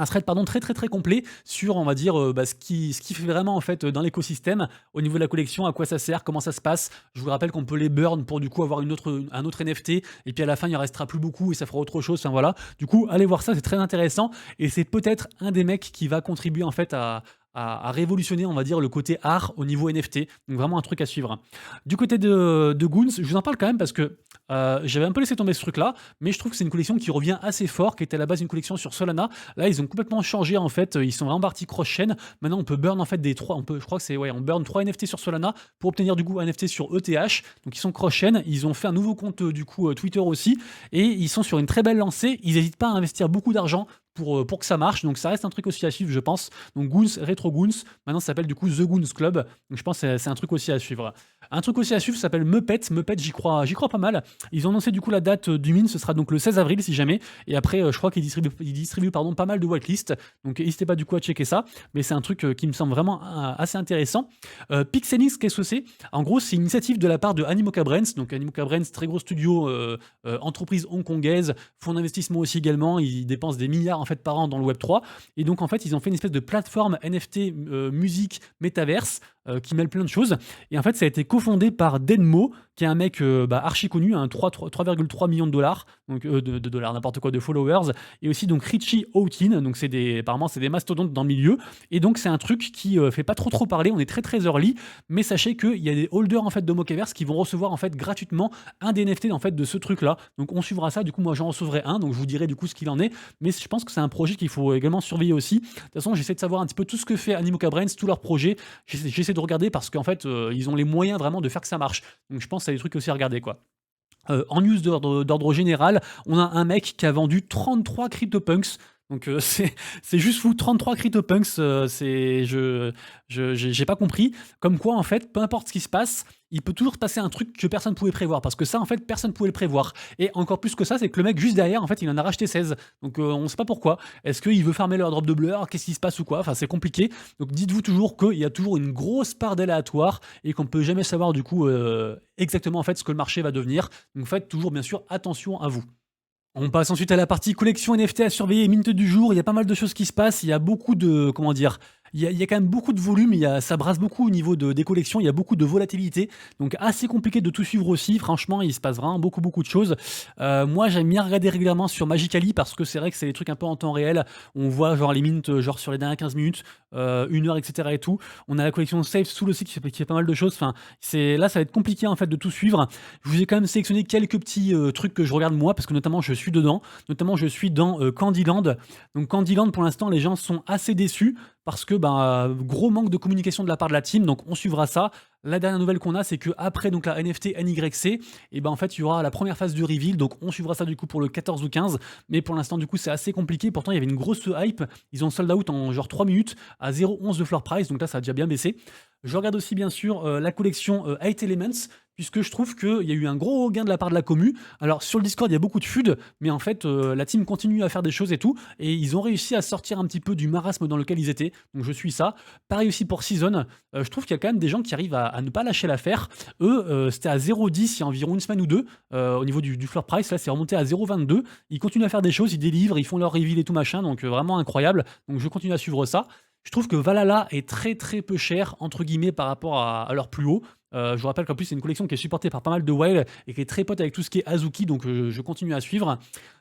Un thread pardon, très complet sur, on va dire, ce qui fait vraiment en fait dans l'écosystème, au niveau de la collection, à quoi ça sert, comment ça se passe. Je vous rappelle qu'on peut les burn pour du coup avoir un autre NFT, et puis à la fin il en restera plus beaucoup et ça fera autre chose. Enfin voilà. Du coup, allez voir ça, c'est très intéressant, et c'est peut-être un des mecs qui va contribuer en fait à révolutionner, on va dire, le côté art au niveau NFT. Donc vraiment un truc à suivre. Du côté de Goons, je vous en parle quand même parce que j'avais un peu laissé tomber ce truc-là, mais je trouve que c'est une collection qui revient assez fort, qui était à la base une collection sur Solana. Là, ils ont complètement changé en fait. Ils sont vraiment partis cross-chain. Maintenant, on peut burn en fait je crois que c'est, ouais, on burn 3 NFT sur Solana pour obtenir du coup un NFT sur ETH. Donc ils sont cross-chain. Ils ont fait un nouveau compte du coup Twitter aussi, et ils sont sur une très belle lancée. Ils n'hésitent pas à investir beaucoup d'argent pour que ça marche, donc ça reste un truc aussi à suivre, je pense. Donc Goons, Retro Goons, maintenant ça s'appelle du coup The Goons Club, donc je pense que c'est un truc aussi à suivre. Un truc aussi à suivre s'appelle Muppet, j'y crois pas mal. Ils ont annoncé du coup la date du min, ce sera donc le 16 avril si jamais, et après je crois qu'ils distribuent pas mal de whitelist, donc n'hésitez pas du coup à checker ça, mais c'est un truc qui me semble vraiment assez intéressant. Pixelix, qu'est-ce que c'est? En gros, c'est une initiative de la part de Animoca Brands, donc Animoca Brands, très gros studio, entreprise hongkongaise, fonds d'investissement aussi également, ils dépensent des milliards en fait par an dans le Web3, et donc en fait ils ont fait une espèce de plateforme NFT musique métaverse qui mêle plein de choses, et en fait ça a été cofondé par Denmo, qui est un mec archi connu, 3,3 millions de dollars, donc de dollars, n'importe quoi, de followers, et aussi donc Richie Houghton, donc apparemment c'est des mastodontes dans le milieu, et donc c'est un truc qui fait pas trop parler, on est très early, mais sachez qu'il y a des holders en fait de Mocaverse qui vont recevoir en fait gratuitement un des NFT en fait de ce truc là, donc on suivra ça, du coup moi j'en recevrai un, donc je vous dirai du coup ce qu'il en est, mais je pense que c'est un projet qu'il faut également surveiller aussi. De toute façon, j'essaie de savoir un petit peu tout ce que fait Animoca Brands, tous leurs projets, j'essaie de regarder parce qu'en fait ils ont les moyens vraiment de faire que ça marche, donc je pense que c'est des trucs aussi à regarder quoi. En news d'ordre général, on a un mec qui a vendu 33 CryptoPunks. Donc c'est juste fou, 33 CryptoPunks, j'ai pas compris. Comme quoi, en fait, peu importe ce qui se passe, il peut toujours se passer un truc que personne ne pouvait prévoir. Parce que ça, en fait, personne ne pouvait le prévoir. Et encore plus que ça, c'est que le mec juste derrière, en fait, il en a racheté 16. Donc on sait pas pourquoi. Est-ce qu'il veut farmer leur drop de Blur? Qu'est-ce qui se passe ou quoi? Enfin, c'est compliqué. Donc dites-vous toujours qu'il y a toujours une grosse part d'aléatoire et qu'on peut jamais savoir du coup exactement en fait ce que le marché va devenir. Donc faites toujours bien sûr attention à vous. On passe ensuite à la partie collection NFT à surveiller et mint du jour. Il y a pas mal de choses qui se passent. Il y a beaucoup de, comment dire, il y a quand même beaucoup de volume. Ça brasse beaucoup au niveau des collections. Il y a beaucoup de volatilité. Donc assez compliqué de tout suivre aussi. Franchement, il se passe vraiment beaucoup de choses. Moi, j'aime bien regarder régulièrement sur Magically parce que c'est vrai que c'est des trucs un peu en temps réel. On voit genre les mints genre sur les dernières 15 minutes, 1 heure, etc. et tout. On a la collection Safe Soul aussi qui fait pas mal de choses. Enfin, là, ça va être compliqué en fait de tout suivre. Je vous ai quand même sélectionné quelques petits trucs que je regarde moi parce que notamment je suis dedans. Notamment je suis dans Candyland. Donc Candyland pour l'instant les gens sont assez déçus parce que gros manque de communication de la part de la team. Donc on suivra ça. La dernière nouvelle qu'on a, c'est que après donc la NFT NYC, et en fait il y aura la première phase du reveal. Donc on suivra ça du coup pour le 14 ou 15. Mais pour l'instant du coup c'est assez compliqué. Pourtant il y avait une grosse hype. Ils ont sold out en genre 3 minutes à 0,11 de floor price. Donc là ça a déjà bien baissé. Je regarde aussi bien sûr la collection 8 Elements, puisque je trouve qu'il y a eu un gros gain de la part de la commu. Alors sur le Discord, il y a beaucoup de FUD, mais en fait, la team continue à faire des choses et tout, et ils ont réussi à sortir un petit peu du marasme dans lequel ils étaient, donc je suis ça. Pareil aussi pour Season, je trouve qu'il y a quand même des gens qui arrivent à ne pas lâcher l'affaire. Eux, c'était à 0,10 il y a environ une semaine ou deux, au niveau du floor price, là c'est remonté à 0,22. Ils continuent à faire des choses, ils délivrent, ils font leur reveal et tout machin, donc vraiment incroyable, donc je continue à suivre ça. Je trouve que Valhalla est très peu cher, entre guillemets, par rapport à leur plus haut. Je vous rappelle qu'en plus, c'est une collection qui est supportée par pas mal de whales et qui est très pote avec tout ce qui est Azuki, donc je continue à suivre.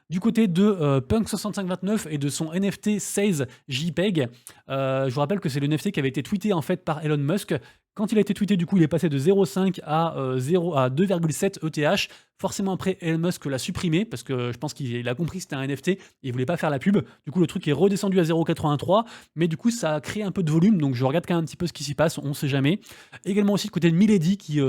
Du côté de Punk6529 et de son NFT 16 JPEG, je vous rappelle que c'est le NFT qui avait été tweeté en fait par Elon Musk. Quand il a été tweeté, du coup, il est passé de 0,5 à 2,7 ETH. Forcément, après, Elon Musk l'a supprimé parce que je pense qu'il a compris que c'était un NFT et il voulait pas faire la pub. Du coup, le truc est redescendu à 0,83, mais du coup, ça a créé un peu de volume. Donc, je regarde quand même un petit peu ce qui s'y passe. On sait jamais. Également aussi, du côté de Milady qui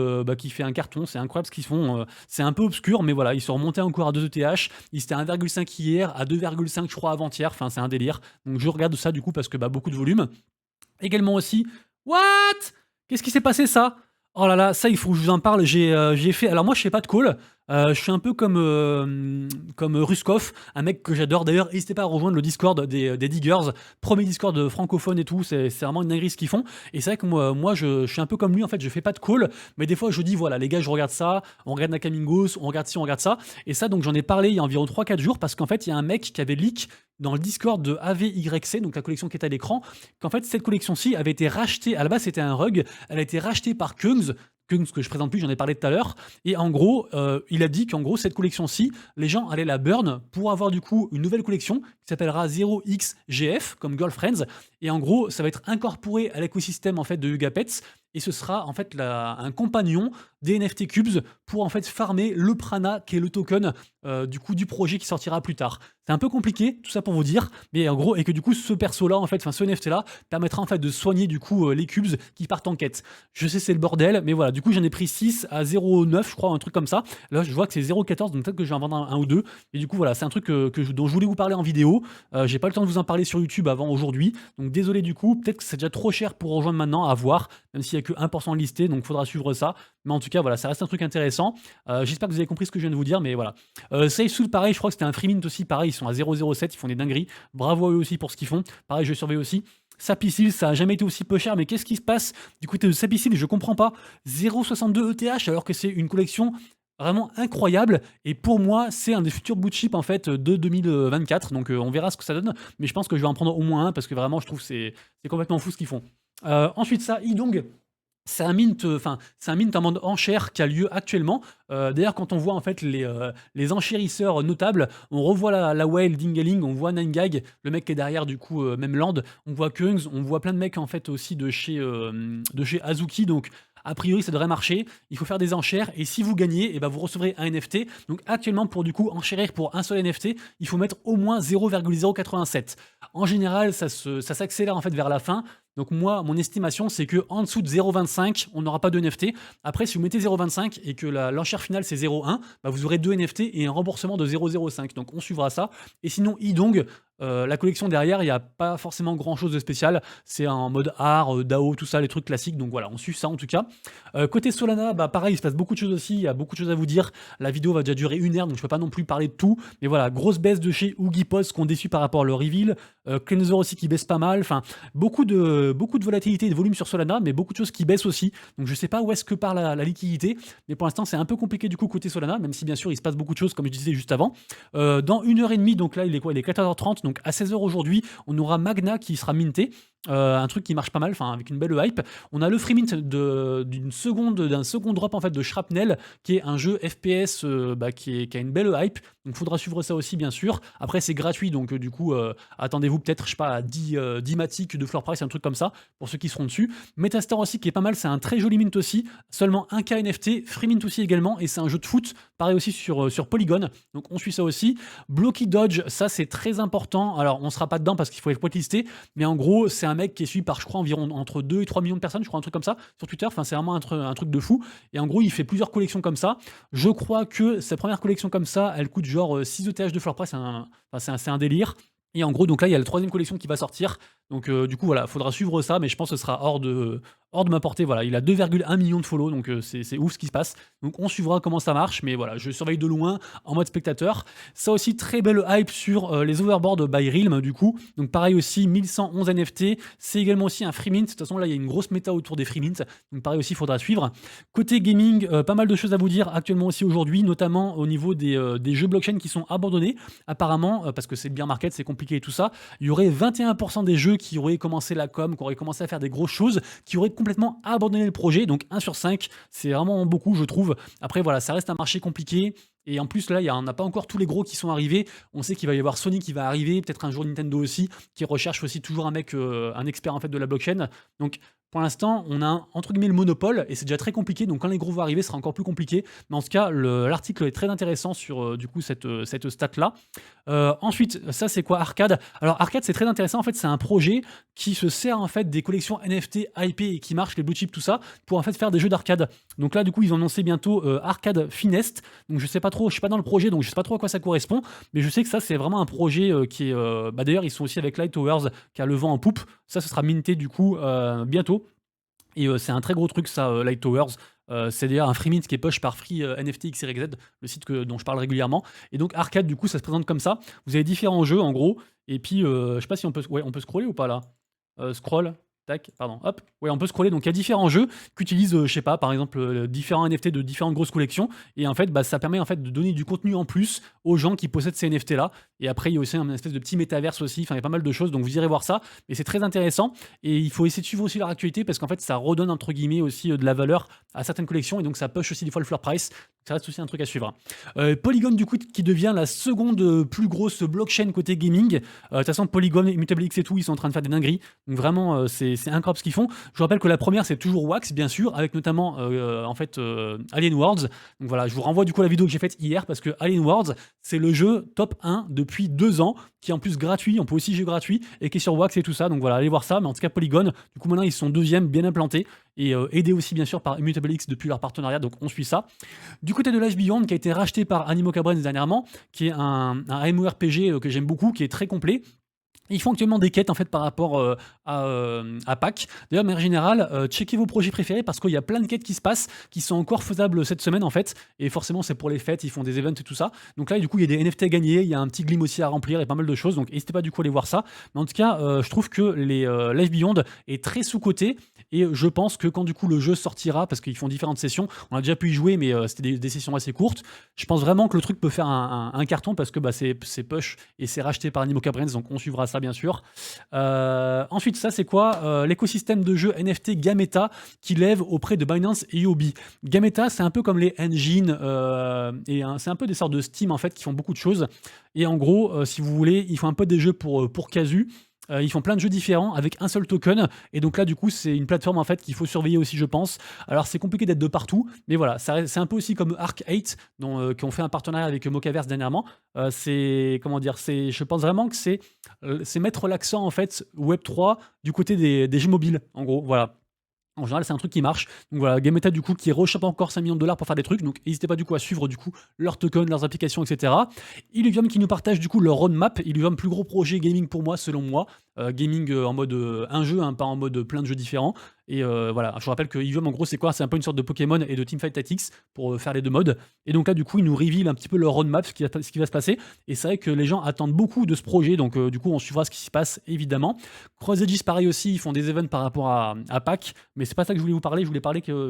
fait un carton. C'est incroyable ce qu'ils font. C'est un peu obscur, mais voilà, ils sont remontés encore à 2 ETH. Ils étaient à 1,5 hier, à 2,5 je crois avant-hier. Enfin, c'est un délire. Donc, je regarde ça du coup parce que beaucoup de volume. Également aussi, what? Qu'est-ce qui s'est passé ça? Oh là là, ça il faut que je vous en parle. J'ai fait. Alors moi je fais pas de call. Je suis un peu comme Ruskov, un mec que j'adore. D'ailleurs, n'hésitez pas à rejoindre le Discord des Diggers, premier Discord francophone et tout. C'est vraiment une dinguerie ce qu'ils font. Et c'est vrai que moi je suis un peu comme lui. En fait, je fais pas de call, mais des fois je dis voilà les gars, je regarde ça, on regarde Nakamingos, on regarde ci, on regarde ça. Et ça donc j'en ai parlé il y a environ 3-4 jours parce qu'en fait il y a un mec qui avait leak dans le Discord de AVYC, donc la collection qui est à l'écran, qu'en fait cette collection-ci avait été rachetée. À la base c'était un rug, elle a été rachetée par Kungs que je présente plus, j'en ai parlé tout à l'heure. Et en gros, il a dit qu'en gros, cette collection-ci, les gens allaient la burn pour avoir du coup une nouvelle collection qui s'appellera 0xGF, comme Girlfriends. Et en gros, ça va être incorporé à l'écosystème en fait de Yuga Pets. Et ce sera en fait un compagnon des NFT Cubes pour en fait farmer le Prana, qui est le token du coup du projet qui sortira plus tard. C'est un peu compliqué, tout ça pour vous dire, mais en gros, et que du coup, ce perso-là, en fait, enfin ce NFT-là, permettra en fait de soigner du coup les cubes qui partent en quête. Je sais, c'est le bordel, mais voilà, du coup, j'en ai pris 6 à 0,9, je crois, un truc comme ça. Là, je vois que c'est 0,14, donc peut-être que je vais en vendre un ou deux. Et du coup, voilà, c'est un truc dont je voulais vous parler en vidéo. J'ai pas le temps de vous en parler sur YouTube avant aujourd'hui, donc désolé du coup, peut-être que c'est déjà trop cher pour rejoindre maintenant, à voir, même s'il y a que 1% listé, donc faudra suivre ça. Mais en tout cas, voilà, ça reste un truc intéressant. J'espère que vous avez compris ce que je viens de vous dire, mais voilà. Safe Soul, pareil, je crois que c'était un free mint aussi, pareil, ils sont à 0,07, ils font des dingueries. Bravo à eux aussi pour ce qu'ils font. Pareil, je surveille aussi. Sapicil, ça a jamais été aussi peu cher, mais qu'est-ce qui se passe du côté de Sapicil? Je comprends pas. 0,62 ETH, alors que c'est une collection vraiment incroyable. Et pour moi, c'est un des futurs blue chip en fait de 2024. Donc on verra ce que ça donne. Mais je pense que je vais en prendre au moins un parce que vraiment, je trouve que c'est complètement fou ce qu'ils font. Ensuite, ça, Idong. C'est un mint, c'est un mint en mode enchère qui a lieu actuellement. D'ailleurs, quand on voit en fait les enchérisseurs notables, on revoit la whale Dingaling, on voit 9gag, le mec qui est derrière du coup même Land, on voit Kungs, on voit plein de mecs en fait aussi de chez Azuki. Donc a priori, ça devrait marcher. Il faut faire des enchères et si vous gagnez, et ben vous recevrez un NFT. Donc actuellement, pour du coup enchérir pour un seul NFT, il faut mettre au moins 0,087. En général, ça s'accélère en fait vers la fin. Donc moi, mon estimation, c'est que en dessous de 0,25, on n'aura pas de NFT. Après, si vous mettez 0,25 et que l'enchère finale c'est 0,1, bah, vous aurez 2 NFT et un remboursement de 0,05. Donc on suivra ça. Et sinon, Idong, la collection derrière, il n'y a pas forcément grand chose de spécial. C'est en mode art, DAO, tout ça, les trucs classiques. Donc voilà, on suit ça en tout cas. Côté Solana, bah pareil, il se passe beaucoup de choses aussi. Il y a beaucoup de choses à vous dire. La vidéo va déjà durer 1 heure, donc je peux pas non plus parler de tout. Mais voilà, grosse baisse de chez Oogie Post qu'on déçu par rapport au reveal. Cleanser aussi qui baisse pas mal. Enfin, beaucoup de volatilité et de volume sur Solana, mais beaucoup de choses qui baissent aussi. Donc je sais pas où est-ce que part la liquidité. Mais pour l'instant, c'est un peu compliqué du coup côté Solana, même si bien sûr il se passe beaucoup de choses, comme je disais juste avant. Dans 1 heure et demie, donc là il est quoi? Il est 14h30, donc à 16h aujourd'hui, on aura Magna qui sera minté. Un truc qui marche pas mal, enfin avec une belle hype. On a le free mint d'un second drop en fait de Shrapnel, qui est un jeu FPS qui a une belle hype. Donc faudra suivre ça aussi bien sûr. Après c'est gratuit, donc du coup attendez-vous peut-être je sais pas à 10 Matic de floor price, un truc comme ça pour ceux qui seront dessus. Metastar aussi qui est pas mal, c'est un très joli mint aussi, seulement 1K NFT, free mint aussi également, et c'est un jeu de foot, pareil aussi sur Polygon. Donc on suit ça aussi. Blocky Dodge, ça c'est très important. Alors on sera pas dedans parce qu'il faut être listé, mais en gros c'est un mec qui est suivi par je crois environ entre 2 et 3 millions de personnes, je crois un truc comme ça sur Twitter. Enfin c'est vraiment un truc de fou. Et en gros il fait plusieurs collections comme ça. Je crois que sa première collection comme ça, elle coûte genre 6 ETH de floor price, c'est un délire. Et en gros, donc là, il y a la troisième collection qui va sortir. Donc du coup, voilà, faudra suivre ça, mais je pense que ce sera hors de ma portée. Voilà, il a 2,1 millions de follow, donc c'est ouf ce qui se passe. Donc on suivra comment ça marche, mais voilà, je surveille de loin en mode spectateur. Ça aussi, très belle hype sur les overboards by Realm, du coup. Donc pareil aussi, 1111 NFT. C'est également aussi un free mint. De toute façon, là, il y a une grosse méta autour des free mints. Donc pareil aussi, il faudra suivre. Côté gaming, pas mal de choses à vous dire actuellement aussi aujourd'hui, notamment au niveau des jeux blockchain qui sont abandonnés. Apparemment, parce que c'est le bear market, c'est compliqué et tout ça, il y aurait 21% des jeux qui auraient commencé la com, qui auraient commencé à faire des grosses choses, qui auraient complètement abandonné le projet. Donc 1 sur 5, c'est vraiment beaucoup, je trouve. Après, voilà, ça reste un marché compliqué. Et en plus, là, on n'a pas encore tous les gros qui sont arrivés. On sait qu'il va y avoir Sony qui va arriver, peut-être un jour Nintendo aussi, qui recherche aussi toujours un mec, un expert en fait de la blockchain. Donc, pour l'instant, on a entre guillemets le monopole et c'est déjà très compliqué. Donc, quand les gros vont arriver, ce sera encore plus compliqué. Mais en tout cas, l'article est très intéressant sur du coup cette stat-là. Ensuite, ça c'est quoi Arcade? Alors Arcade c'est très intéressant, en fait c'est un projet qui se sert en fait des collections NFT IP et qui marche les blue chips tout ça pour en fait faire des jeux d'arcade. Donc là du coup ils ont annoncé bientôt Arcade Finest. Donc je sais pas trop, je suis pas dans le projet donc je sais pas trop à quoi ça correspond, mais je sais que ça c'est vraiment un projet qui est d'ailleurs ils sont aussi avec Light Towers qui a le vent en poupe. Ça ce sera minté du coup bientôt. Et c'est un très gros truc ça, Light Towers. C'est d'ailleurs un free mint qui est push par Free NFT XYZ, le site dont je parle régulièrement. Et donc Arcade, du coup, ça se présente comme ça. Vous avez différents jeux en gros. Et puis, je sais pas si on peut, ouais, on peut scroller ou pas là. Scroll. Tac, pardon, hop. Ouais, on peut scroller. Donc, il y a différents jeux qui utilisent, je sais pas, par exemple, différents NFT de différentes grosses collections. Et en fait, bah, ça permet en fait de donner du contenu en plus aux gens qui possèdent ces NFT là. Et après, il y a aussi un espèce de petit métaverse aussi. Enfin, il y a pas mal de choses. Donc, vous irez voir ça. Et c'est très intéressant. Et il faut essayer de suivre aussi leur actualité parce qu'en fait, ça redonne entre guillemets aussi de la valeur à certaines collections. Et donc, ça push aussi des fois le floor price. Ça reste aussi un truc à suivre. Polygon, du coup, qui devient la seconde plus grosse blockchain côté gaming. De toute façon, Polygon, Immutable X et tout, ils sont en train de faire des dingueries. Donc, vraiment, c'est incroyable ce qu'ils font. Je vous rappelle que la première, c'est toujours Wax, bien sûr, avec notamment Alien Worlds. Donc voilà, je vous renvoie du coup à la vidéo que j'ai faite hier parce que Alien Worlds, c'est le jeu top 1 depuis 2 ans, qui est en plus gratuit, on peut aussi jouer gratuit, et qui est sur Wax et tout ça. Donc voilà, allez voir ça. Mais en tout cas, Polygon, du coup, maintenant, ils sont deuxième, bien implantés, et aidés aussi, bien sûr, par Immutable X depuis leur partenariat. Donc on suit ça. Du côté de l'Age Beyond, qui a été racheté par Animoca Brands dernièrement, qui est un MMORPG que j'aime beaucoup, qui est très complet. Ils font actuellement des quêtes en fait par rapport à Pâques. D'ailleurs, de manière générale, checkez vos projets préférés parce qu'il y a plein de quêtes qui se passent, qui sont encore faisables cette semaine en fait. Et forcément, c'est pour les fêtes, ils font des events et tout ça. Donc là, du coup, il y a des NFT à gagner, il y a un petit glim aussi à remplir et pas mal de choses. Donc n'hésitez pas du coup à aller voir ça. Mais en tout cas, je trouve que Life Beyond est très sous-coté. Et je pense que quand du coup le jeu sortira, parce qu'ils font différentes sessions, on a déjà pu y jouer, mais c'était des sessions assez courtes. Je pense vraiment que le truc peut faire un carton parce que c'est push et c'est racheté par Animoca Brands, donc on suivra ça bien sûr. Ensuite, ça c'est quoi l'écosystème de jeux NFT Gameta qui lève auprès de Binance et Huobi. Gameta, c'est un peu comme les engines c'est un peu des sortes de Steam en fait qui font beaucoup de choses. Et en gros, si vous voulez, ils font un peu des jeux pour casu. Ils font plein de jeux différents avec un seul token et donc là, du coup, c'est une plateforme, en fait, qu'il faut surveiller aussi, je pense. Alors, c'est compliqué d'être de partout, mais voilà, ça reste c'est un peu aussi comme Arc 8 dont, qui ont fait un partenariat avec Mocaverse dernièrement. C'est comment dire? C'est je pense vraiment que c'est mettre l'accent, en fait, Web3 du côté des jeux mobiles, en gros, voilà. En général, c'est un truc qui marche. Donc voilà, Gameta du coup qui rechoppe encore 5 millions de dollars pour faire des trucs. Donc n'hésitez pas du coup à suivre du coup leurs tokens, leurs applications, etc. Illuvium qui nous partage du coup leur roadmap. Illuvium, plus gros projet gaming pour moi, selon moi. Gaming en mode un jeu, hein, pas en mode plein de jeux différents. Et voilà, je vous rappelle que Illuvium en gros c'est quoi? C'est un peu une sorte de Pokémon et de Teamfight Tactics pour faire les deux modes. Et donc là du coup ils nous reveal un petit peu leur roadmap, ce qui va se passer. Et c'est vrai que les gens attendent beaucoup de ce projet. Donc du coup on suivra ce qui s'y passe évidemment. Cross Edges pareil aussi, ils font des events par rapport à Pâques. Mais c'est pas ça que je voulais vous parler. Je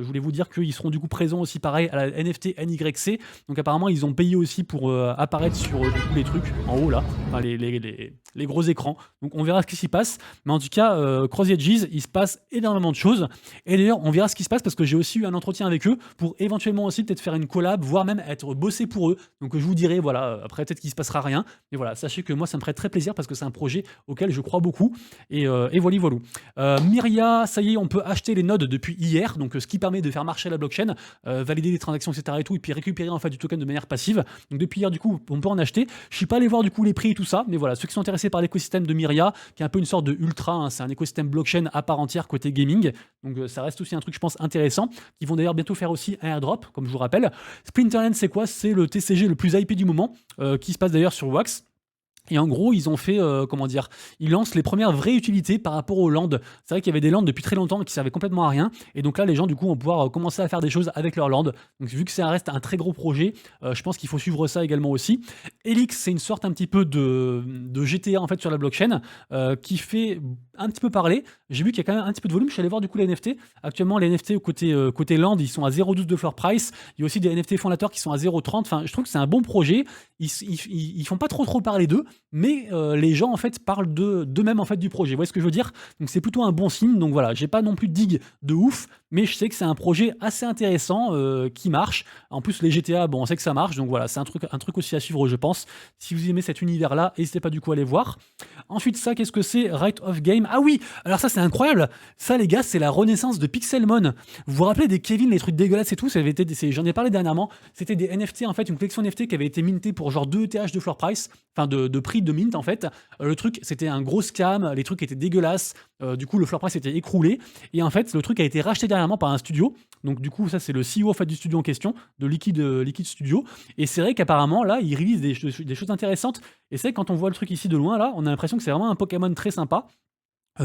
voulais vous dire qu'ils seront du coup présents aussi pareil à la NFT NYC. Donc apparemment ils ont payé aussi pour apparaître sur du coup, les trucs en haut là, enfin les gros écrans. Donc on verra ce qui s'y passe. Mais en tout cas, Cross Edges, il se passe énormément de choses. Et d'ailleurs, on verra ce qui se passe parce que j'ai aussi eu un entretien avec eux pour éventuellement aussi peut-être faire une collab, voire même être bossé pour eux. Donc je vous dirai, voilà, après peut-être qu'il se passera rien. Mais voilà, sachez que moi ça me ferait très plaisir parce que c'est un projet auquel je crois beaucoup. Et voilà, voilà. Myria, ça y est, on peut acheter les nodes depuis hier, donc ce qui permet de faire marcher la blockchain, valider les transactions, etc. et tout, et puis récupérer en fait du token de manière passive. Donc depuis hier, du coup, on peut en acheter. Je suis pas allé voir du coup les prix et tout ça, mais voilà, ceux qui sont intéressés par l'écosystème de Myria, qui est un peu une sorte de ultra, hein, c'est un écosystème blockchain à part entière côté gaming, donc ça reste aussi un truc, je pense, intéressant. Ils vont d'ailleurs bientôt faire aussi un airdrop, comme je vous rappelle. Splinterland, c'est quoi? C'est le TCG le plus hypé du moment, qui se passe d'ailleurs sur Wax. Et en gros, ils ont fait, comment dire, ils lancent les premières vraies utilités par rapport aux lands. C'est vrai qu'il y avait des lands depuis très longtemps qui servaient complètement à rien. Et donc là, les gens, du coup, vont pouvoir commencer à faire des choses avec leurs lands. Donc vu que ça reste un très gros projet, je pense qu'il faut suivre ça également aussi. Helix, c'est une sorte un petit peu de GTA en fait sur la blockchain qui fait un petit peu parler. J'ai vu qu'il y a quand même un petit peu de volume. Je suis allé voir du coup les NFT. Actuellement, les NFT côté land, ils sont à 0,12 de floor price. Il y a aussi des NFT fondateurs qui sont à 0,30. Enfin, je trouve que c'est un bon projet. Ils font pas trop parler d'eux, mais les gens en fait parlent d'eux-mêmes en fait du projet. Vous voyez ce que je veux dire? Donc c'est plutôt un bon signe. Donc voilà, j'ai pas non plus de digue de ouf, mais je sais que c'est un projet assez intéressant qui marche. En plus les GTA, bon, on sait que ça marche, donc voilà, c'est un truc aussi à suivre, je pense. Si vous aimez cet univers-là, n'hésitez pas du coup à aller voir. Ensuite, ça, qu'est-ce que c'est? Right of Game. Ah oui, alors ça c'est incroyable. Ça les gars, c'est la renaissance de Pixelmon. Vous vous rappelez des Kevin, les trucs dégueulasses et tout? J'en ai parlé dernièrement. C'était des NFT en fait, une collection NFT qui avait été mintée pour genre 2 ETH de floor price, enfin de prix de mint en fait. Le truc, c'était un gros scam, les trucs étaient dégueulasses. Du coup, le floor price était écroulé. Et en fait, le truc a été racheté dernièrement par un studio. Donc du coup, ça c'est le CEO en fait, du studio en question, de Liquid Studio. Et c'est vrai qu'apparemment, là, ils réalisent des choses intéressantes. Et c'est vrai que quand on voit le truc ici de loin, là, on a l'impression que c'est vraiment un Pokémon très sympa.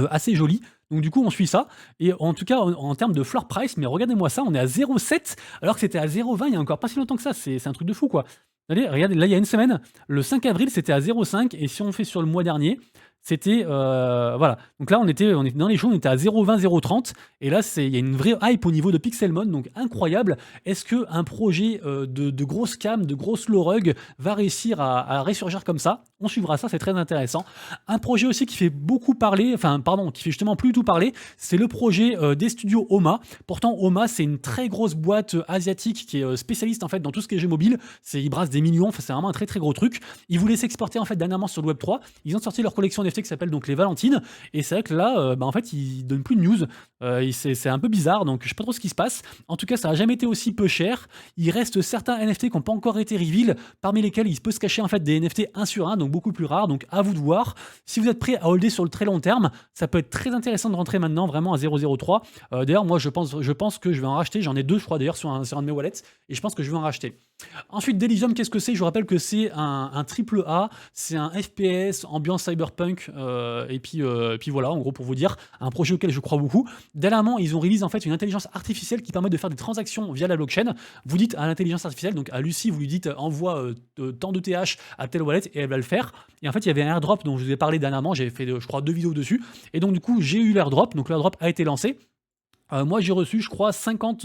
Assez joli. Donc du coup, on suit ça. Et en tout cas, en termes de floor price, mais regardez-moi ça, on est à 0,7 alors que c'était à 0,20 il y a encore pas si longtemps que ça. C'est un truc de fou, quoi. Allez, regardez, là, il y a une semaine, le 5 avril, c'était à 0,5. Et si on fait sur le mois dernier, c'était voilà. Donc là, on était dans les shows, on était à 0,20, 0,30. Et là, il y a une vraie hype au niveau de Pixelmon, donc incroyable. Est-ce qu'un projet de grosse cam, de grosse low rug va réussir à ressurgir comme ça? On suivra ça, c'est très intéressant. Un projet aussi qui fait beaucoup parler, enfin, pardon, qui fait justement plus tout parler, c'est le projet des studios OMA. Pourtant, OMA, c'est une très grosse boîte asiatique qui est spécialiste en fait dans tout ce qui est jeux mobiles. Ils brassent des millions, enfin, c'est vraiment un très très gros truc. Ils voulaient s'exporter en fait dernièrement sur le Web3. Ils ont sorti leur collection NFT qui s'appelle donc les Valentines. Et c'est vrai que là, en fait, ils donnent plus de news. C'est un peu bizarre, donc je sais pas trop ce qui se passe. En tout cas, ça n'a jamais été aussi peu cher. Il reste certains NFT qui n'ont pas encore été reveal, parmi lesquels il peut se cacher en fait des NFT 1 sur 1, donc beaucoup plus rares. Donc à vous de voir. Si vous êtes prêt à holder sur le très long terme, ça peut être très intéressant de rentrer maintenant vraiment à 0,03. D'ailleurs, moi, je pense que je vais en racheter. J'en ai deux, je crois, d'ailleurs, sur un de mes wallets. Et je pense que je vais en racheter. Ensuite, Delysium, qu'est-ce que c'est? Je vous rappelle que c'est un triple A, c'est un FPS, ambiance cyberpunk, et puis voilà, en gros, pour vous dire, un projet auquel je crois beaucoup. Dernièrement, ils ont release en fait une intelligence artificielle qui permet de faire des transactions via la blockchain. Vous dites à l'intelligence artificielle, donc à Lucie, vous lui dites envoie tant de TH à telle wallet et elle va le faire. Et en fait, il y avait un airdrop dont je vous ai parlé dernièrement, j'ai fait, je crois, 2 vidéos dessus. Et donc, du coup, j'ai eu l'airdrop, donc l'airdrop a été lancé. Moi, j'ai reçu, je crois, 50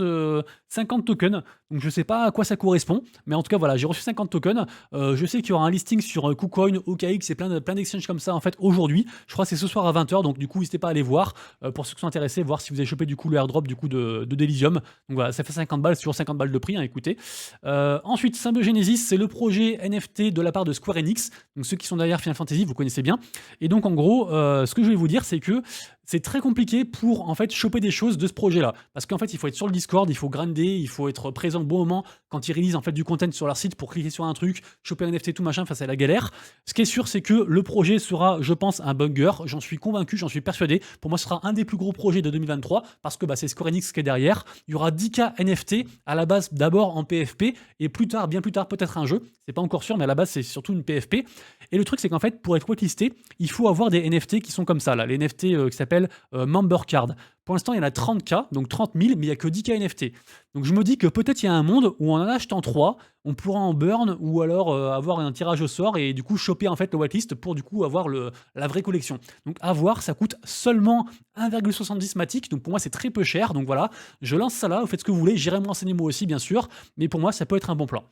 tokens, donc je sais pas à quoi ça correspond, mais en tout cas, voilà, j'ai reçu 50 tokens. Je sais qu'il y aura un listing sur, KuCoin, OKX et plein d'exchanges comme ça, en fait, aujourd'hui. Je crois que c'est ce soir à 20 h, donc du coup, n'hésitez pas à aller voir, pour ceux qui sont intéressés, voir si vous avez chopé, du coup, le airdrop, du coup, de Delysium. Donc voilà, ça fait 50 balles, c'est toujours 50 balles de prix, hein, écoutez. Ensuite, Symbiogenesis, c'est le projet NFT de la part de Square Enix, donc ceux qui sont derrière Final Fantasy, vous connaissez bien. Et donc, en gros, ce que je vais vous dire, c'est que c'est très compliqué pour en fait choper des choses de ce projet-là. Parce qu'en fait, il faut être sur le Discord, il faut grinder, il faut être présent au bon moment quand ils réalisent en fait du content sur leur site pour cliquer sur un truc, choper un NFT, tout machin, enfin c'est la galère. Ce qui est sûr, c'est que le projet sera, je pense, un banger. J'en suis convaincu, j'en suis persuadé. Pour moi, ce sera un des plus gros projets de 2023 parce que bah, c'est Square Enix qui est derrière. Il y aura 10K NFT à la base d'abord en PFP et plus tard, bien plus tard, peut-être un jeu. C'est pas encore sûr, mais à la base, c'est surtout une PFP. Et le truc, c'est qu'en fait, pour être whitelisté, il faut avoir des NFT qui sont comme ça, là. Les NFT qui s'appellent Member Card. Pour l'instant, il y en a 30K, donc 30 000, mais il n'y a que 10K NFT. Donc je me dis que peut-être il y a un monde où en achetant 3, on pourra en burn ou alors avoir un tirage au sort et du coup choper en fait le whitelist pour du coup avoir la vraie collection. Donc à voir, ça coûte seulement 1,70 Matic, donc pour moi c'est très peu cher. Donc voilà, je lance ça là, vous faites ce que vous voulez, j'irai me renseigner moi aussi bien sûr, mais pour moi ça peut être un bon plan.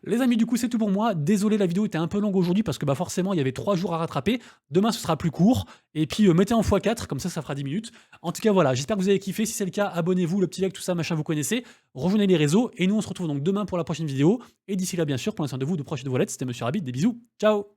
Les amis, du coup, c'est tout pour moi. Désolé, la vidéo était un peu longue aujourd'hui parce que bah, forcément, il y avait 3 jours à rattraper. Demain, ce sera plus court. Et puis, mettez en x4, comme ça fera 10 minutes. En tout cas, voilà, j'espère que vous avez kiffé. Si c'est le cas, abonnez-vous, le petit like, tout ça, machin, vous connaissez. Rejoignez les réseaux. Et nous, on se retrouve donc demain pour la prochaine vidéo. Et d'ici là, bien sûr, prenez soin de vous, de proches et de vos lettres. C'était Monsieur Rabbit. Des bisous. Ciao!